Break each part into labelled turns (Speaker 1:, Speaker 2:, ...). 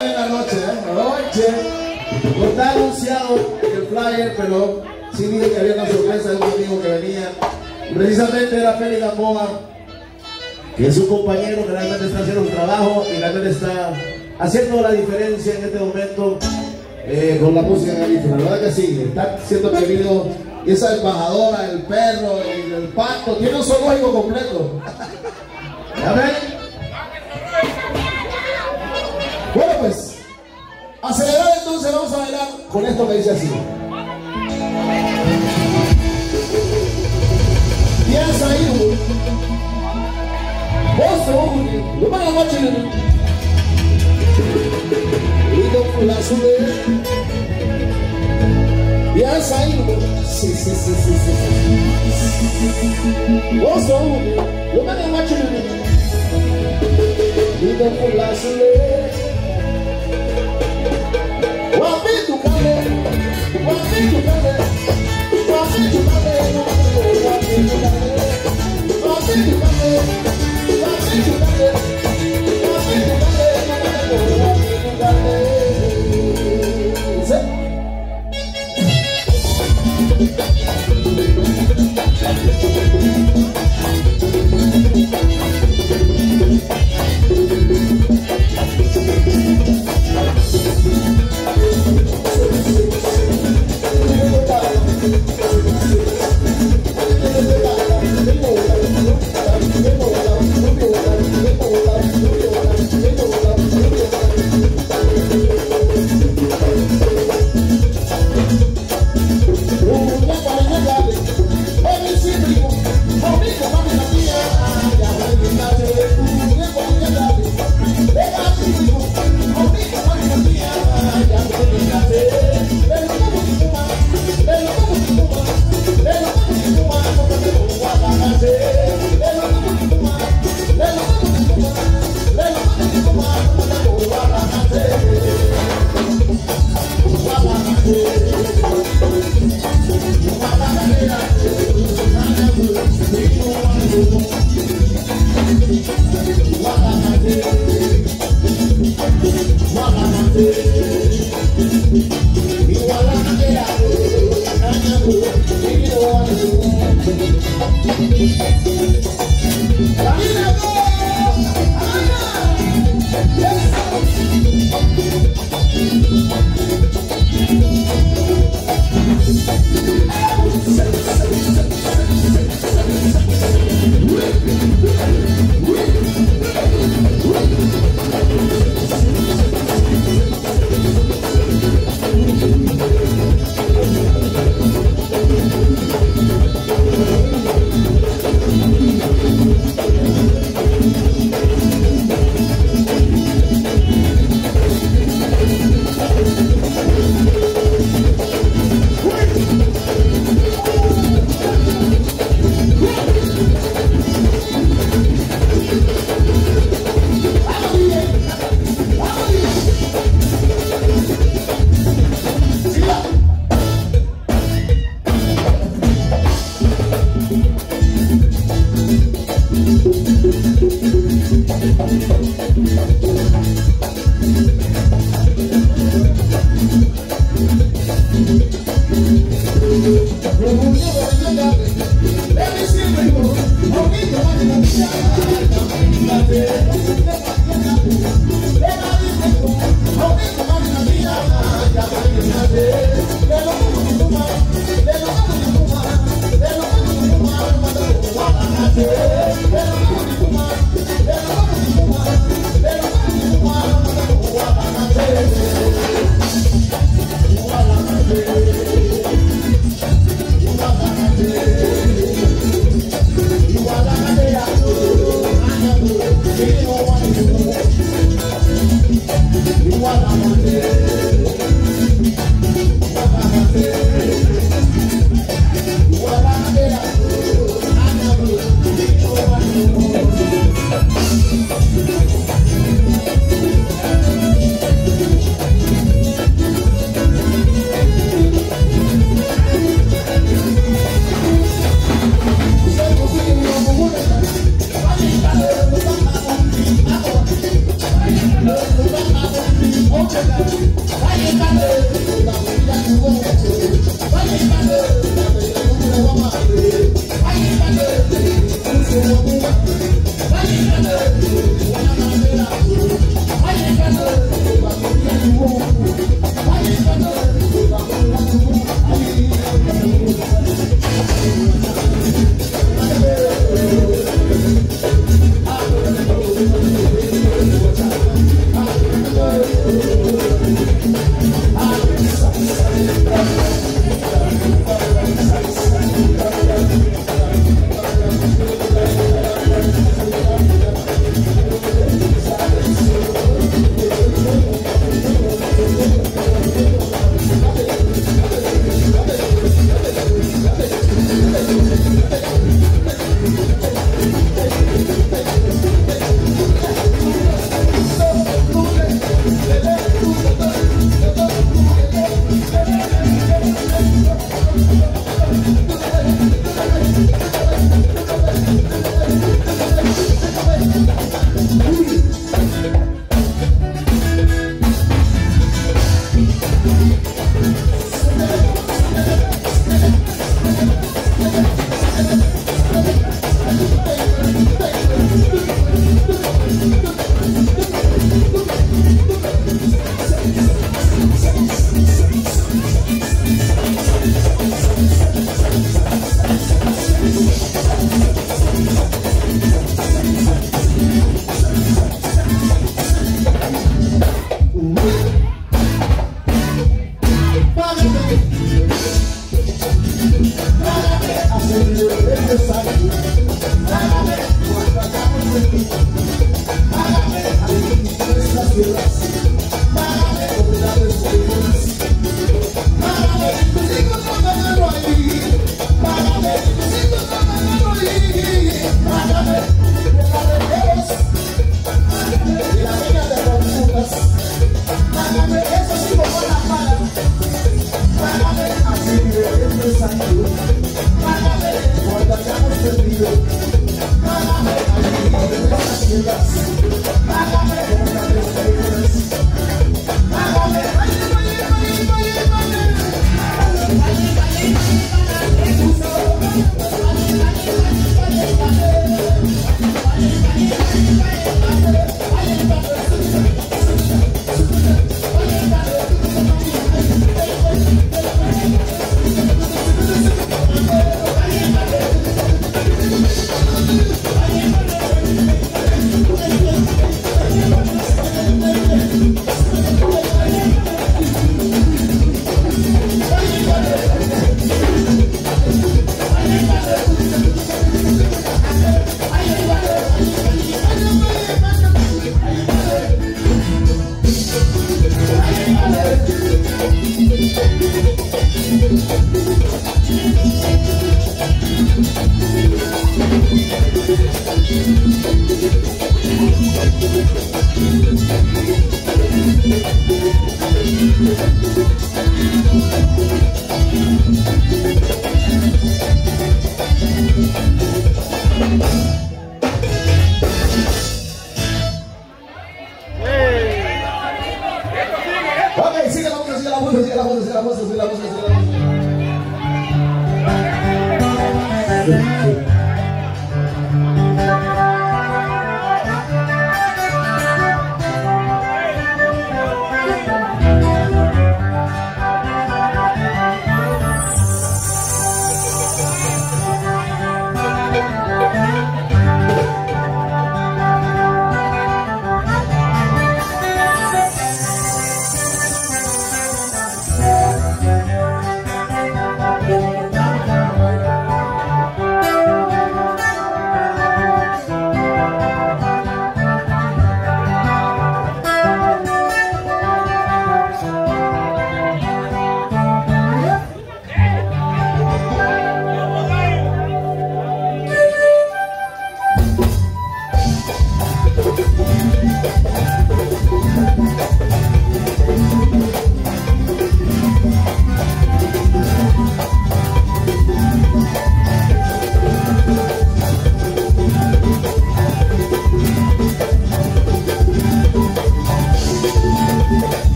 Speaker 1: Buenas noches, No está anunciado en el flyer, pero sí dije que había una sorpresa de un amigo que venía. Precisamente era Félix Gamboa, que es un compañero que realmente está haciendo un trabajo y realmente está haciendo la diferencia en este momento con la música en Galífera. La verdad que sí, está siendo querido. Y esa embajadora, el perro, el pato, tiene un zoológico completo. ¿Ya ven? Bueno, pues, acelerar entonces, vamos a bailar con esto que dice así. Piensa ahí, vos, lo van a watching it. Y no por la sube. Piensa ahí, sí. Vos, lo van a watching it. Y no por la sube.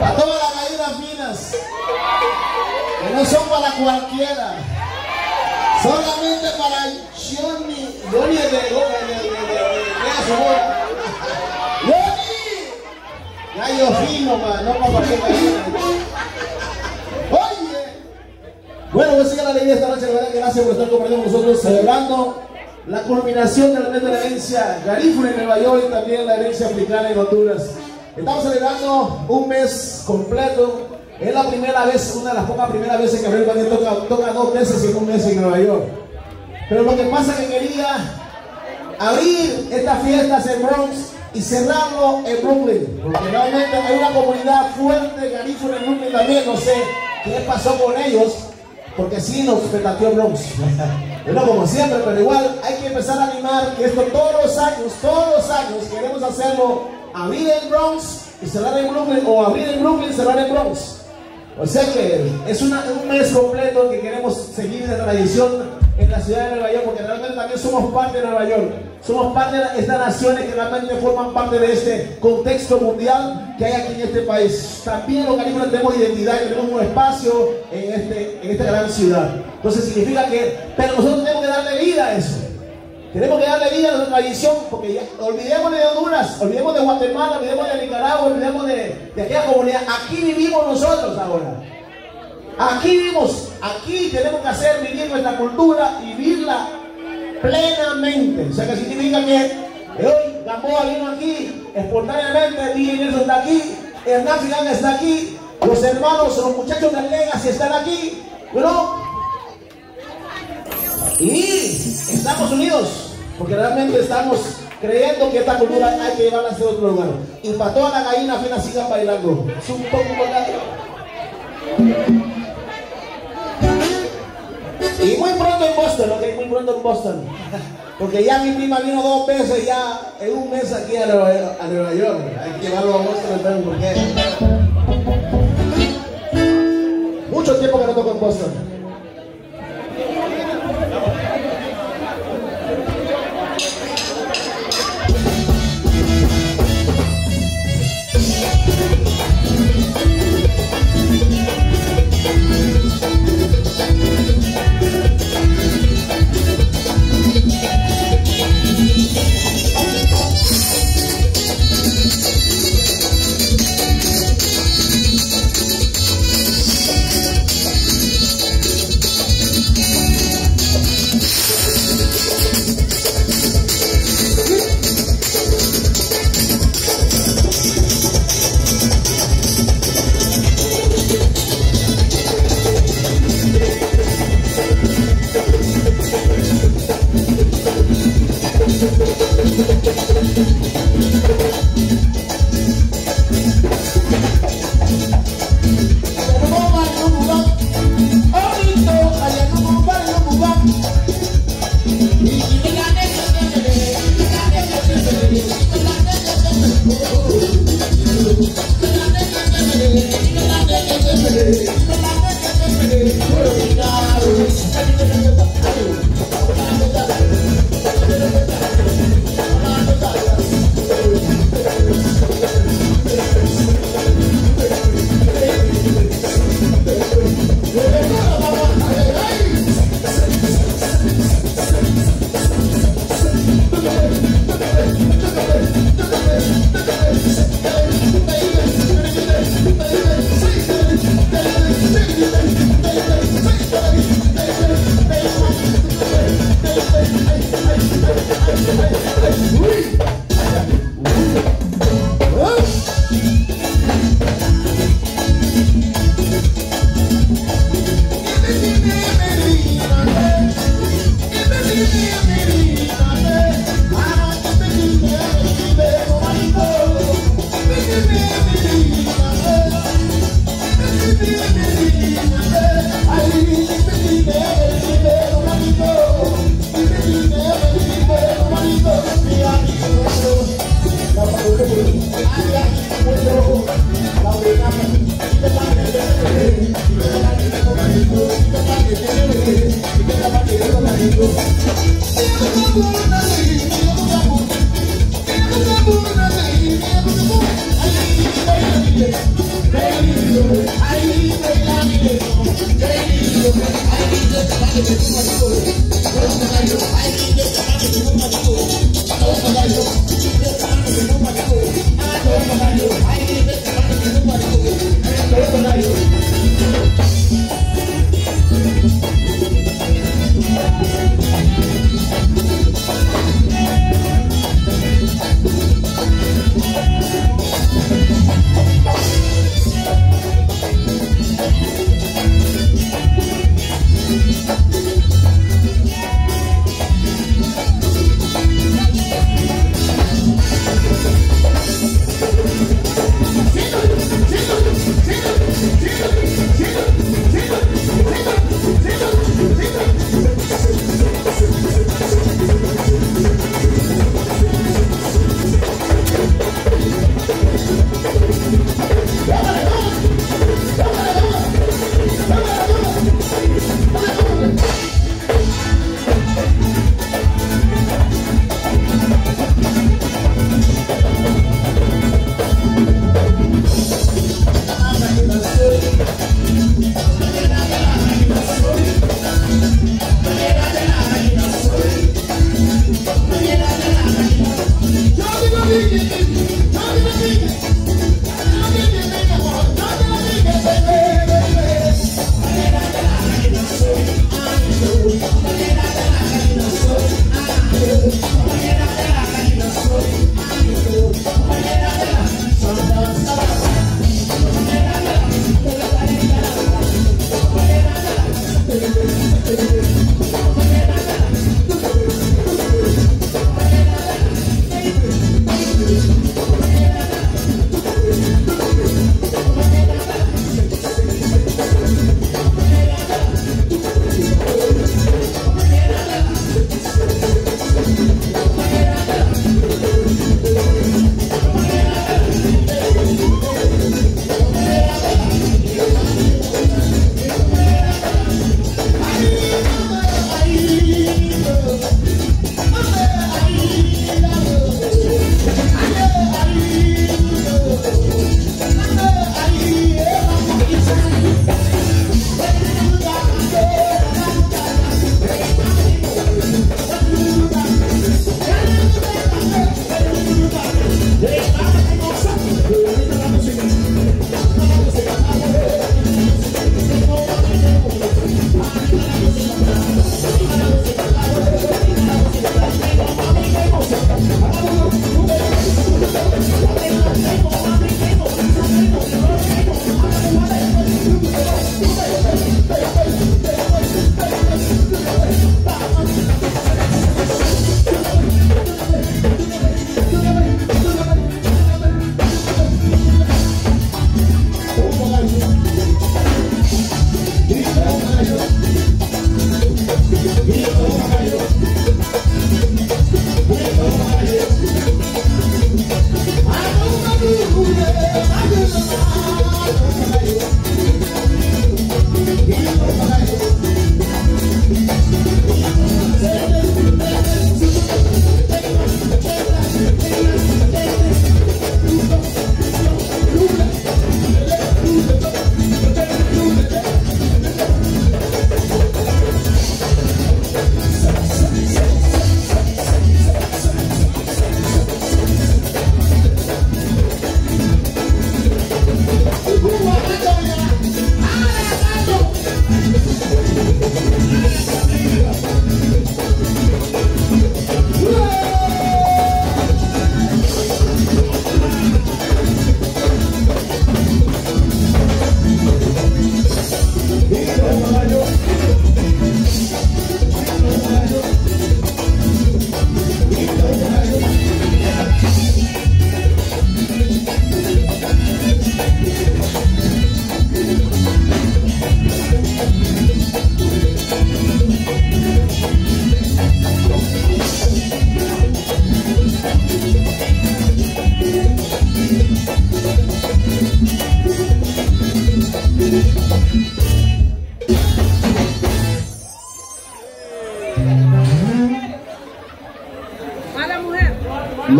Speaker 1: Para todas las gallinas finas, que no son para cualquiera, solamente para Johnny gallo fino, man, no para cualquier gallina. Oye, bueno, voy a seguir la alegría esta noche, la verdad que gracias por estar compartiendo con nosotros, celebrando la culminación de la herencia garífuna en Nueva York y también la herencia africana en Honduras. Estamos celebrando un mes completo. Es la primera vez, una de las pocas primeras veces que Gabriel Baniel toca 2 meses en un mes en Nueva York. Pero lo que pasa es que quería abrir estas fiestas en Bronx y cerrarlo en Brooklyn, porque realmente hay una comunidad fuerte garífuna en Brooklyn también. No sé qué pasó con ellos, porque sí nos petateó Bronx. No como siempre, pero igual hay que empezar a animar que esto todos los años queremos hacerlo, abrir en Bronx y cerrar en Brooklyn, o abrir en Brooklyn y cerrar en Bronx. O sea que es un mes completo que queremos seguir de tradición en la ciudad de Nueva York, porque realmente también somos parte de Nueva York. Somos parte de estas naciones que realmente forman parte de este contexto mundial que hay aquí en este país. También los garífunas tenemos identidad, tenemos un espacio en esta gran ciudad. Entonces significa que, pero nosotros tenemos que darle vida a eso. Tenemos que darle vida a nuestra tradición, porque ya, olvidemos de Honduras, olvidemos de Guatemala, olvidemos de Nicaragua, olvidemos de aquella comunidad. Aquí vivimos nosotros ahora. Aquí vivimos, aquí tenemos que hacer vivir nuestra cultura y vivirla plenamente. O sea que significa que hoy Gamboa vino aquí espontáneamente, DJ Nelson está aquí, Hernán Fidán está aquí, los hermanos, los muchachos del Legacy están aquí, ¿no? Y estamos unidos, porque realmente estamos creyendo que esta cultura hay que llevarla hacia otro lugar. Y para todas las gallinas finas sigan bailando. Es un poco importante. Y muy pronto en Boston, ok, muy pronto en Boston. Porque ya mi prima vino 2 veces ya en un mes aquí a Nueva York. Hay que llevarlo a Boston también, porque mucho tiempo que no toco en Boston.
Speaker 2: Hey!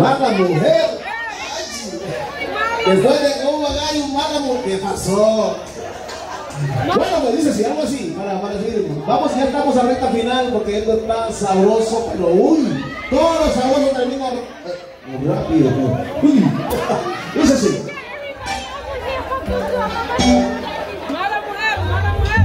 Speaker 1: Mala mujer. Después de que hubo gallo, mala mujer. ¿Qué pasó? Bueno, me dice si algo así, para seguir. Vamos, ya estamos a recta final porque esto está sabroso, pero uy, todos los sabrosos terminan rápido. Uy, dice así.
Speaker 2: Mala mujer, mala mujer.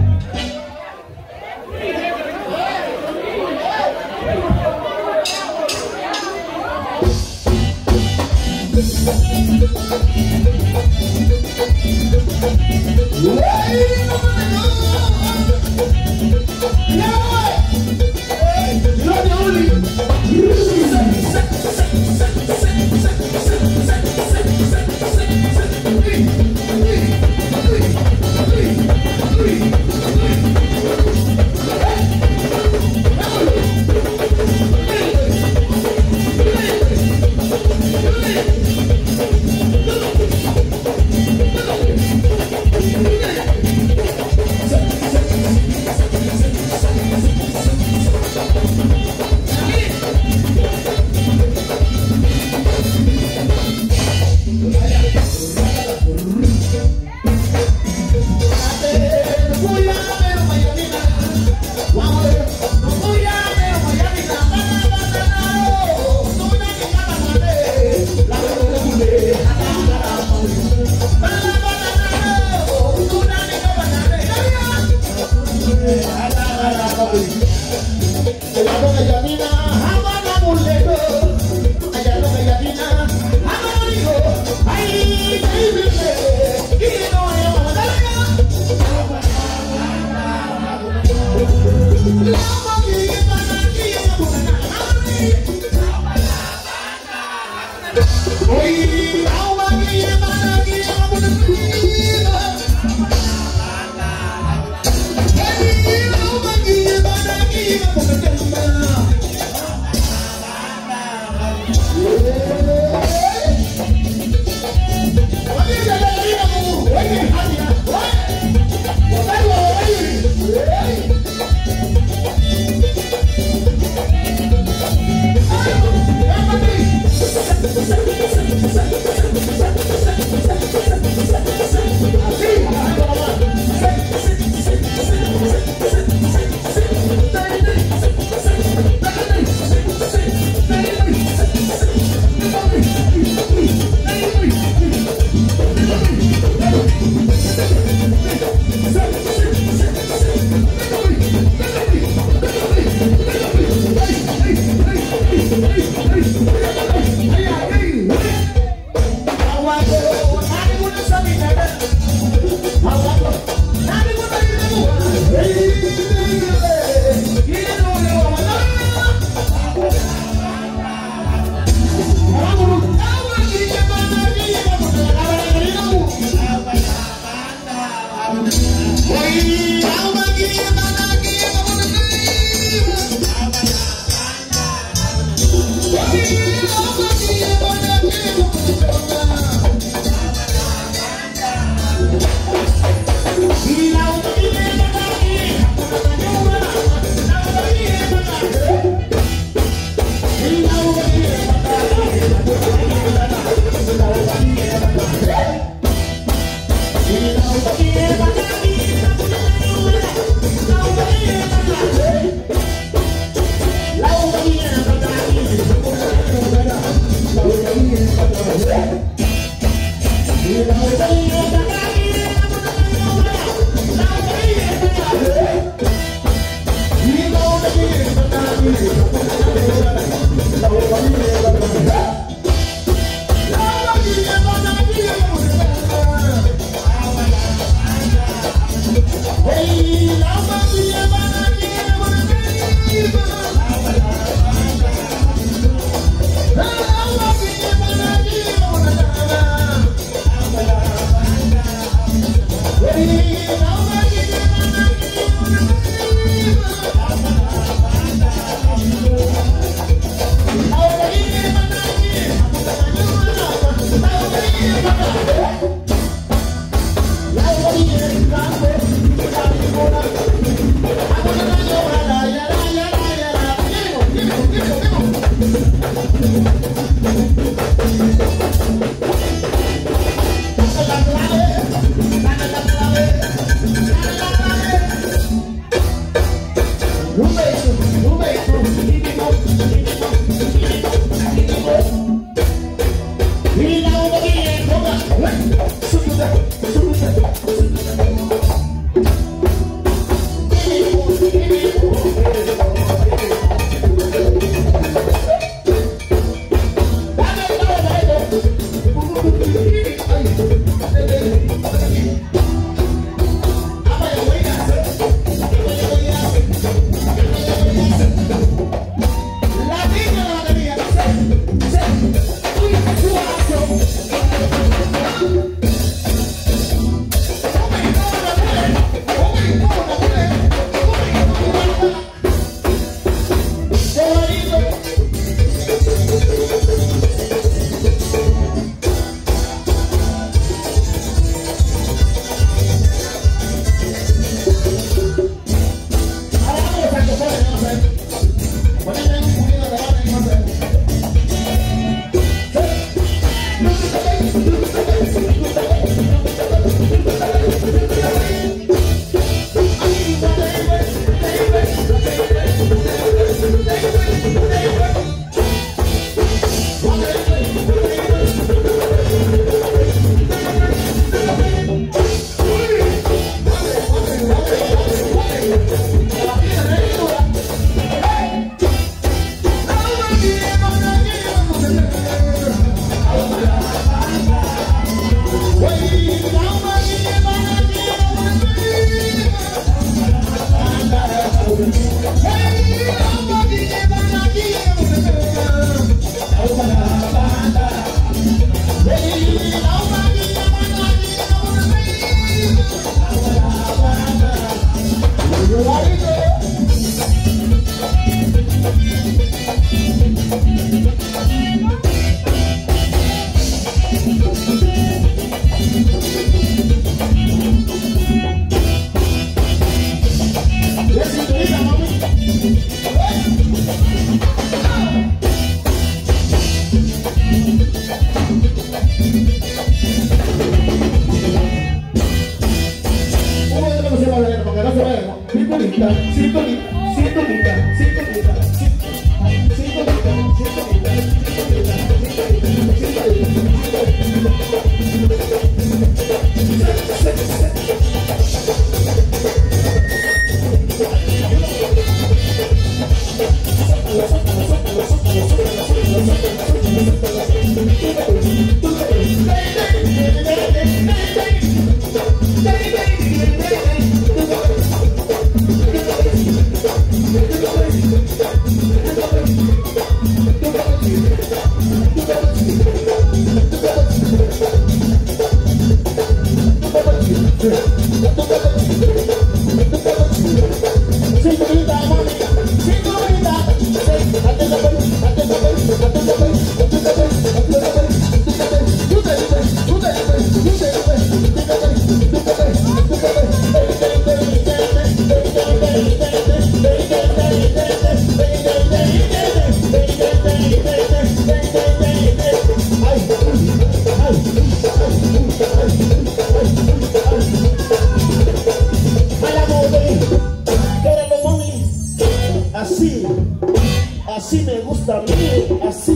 Speaker 1: Así me gusta a mí, así,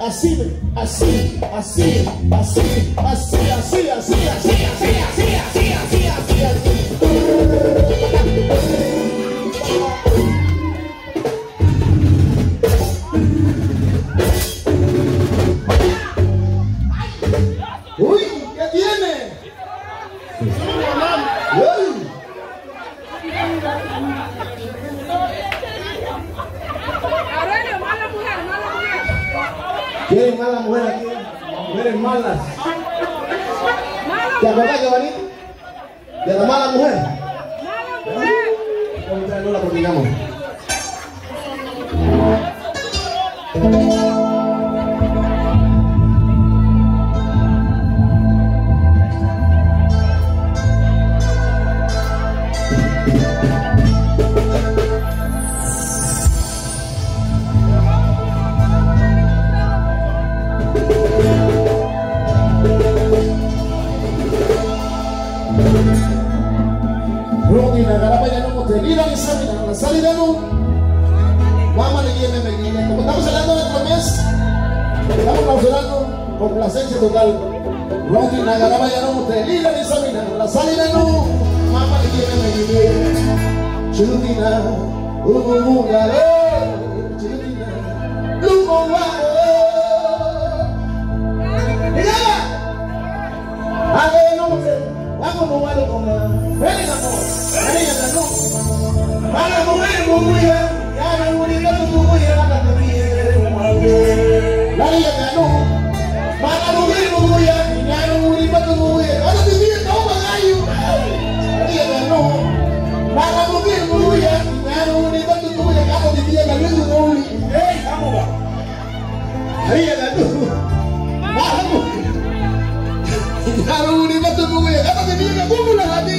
Speaker 1: así, así, así, así, así, así, así, así, así, así, así, así, así. Uy, ¿qué tiene?
Speaker 2: Aurelio, mala mujer, mala mujer.
Speaker 1: ¿Quieren mala mujer aquí? Mujeres malas. ¿Te acordás que venís? De la mala mujer.
Speaker 2: Mala mujer.
Speaker 1: Vamos a no la coordinamos. Rodina, garapa ya no mostré. Mira, la salida no. Vamos a leer, como estamos hablando de nuestro mes, estamos clausurando con placencia total. Rocky nagaraba ya no te lila ni samina la salina no mama ni que me vive chutina gare chutina gare mira ale no sé vamos no vale como ven amor ven ya no para mover muy ya no bonita tu mujer la que viene la ya no para mover muy ya no bonita tu mujer ahora te viene no magayo ya no para mover muy ya no bonita tu mujer acá te viene la luz no hey vamos va ahí ya no vamos kalau ni betul gue, apa tadi nggak gue mulai hati.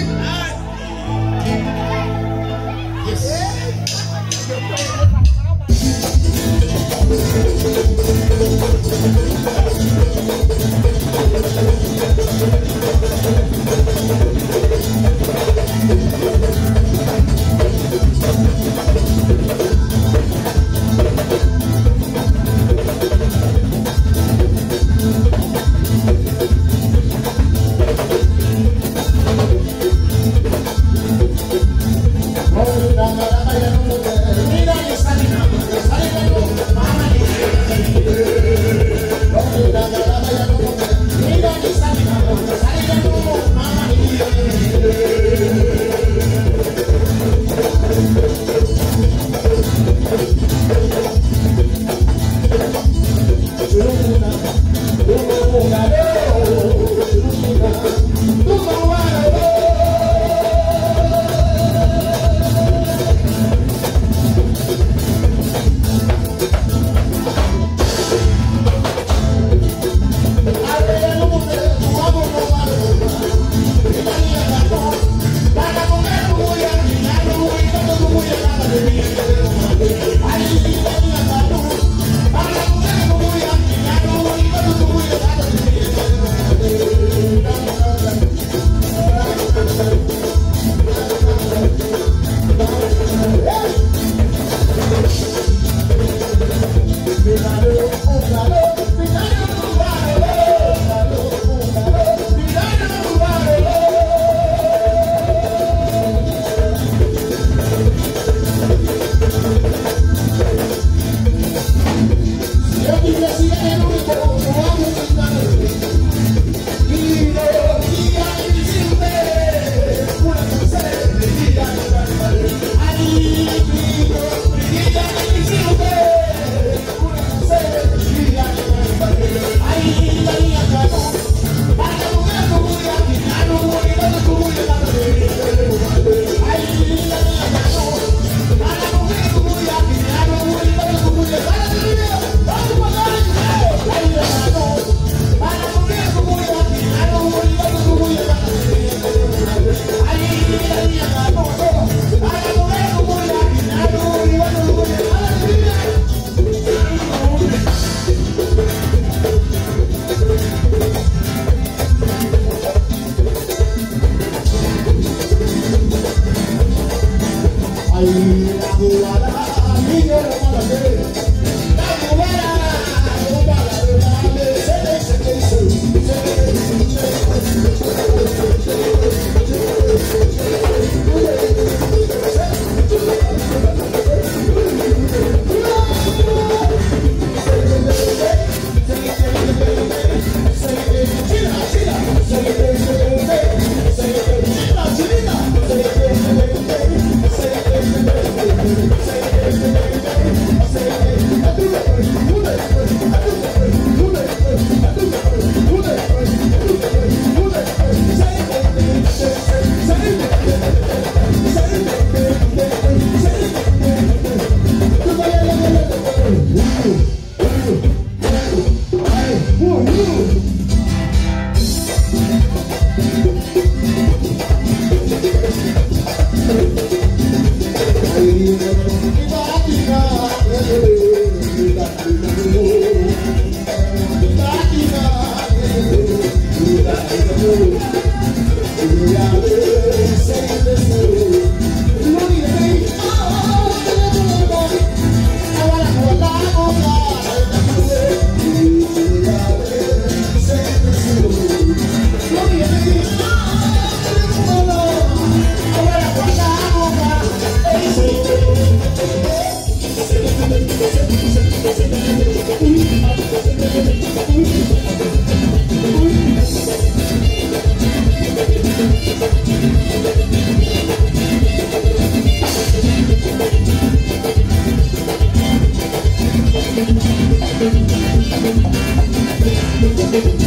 Speaker 1: Thank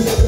Speaker 1: you.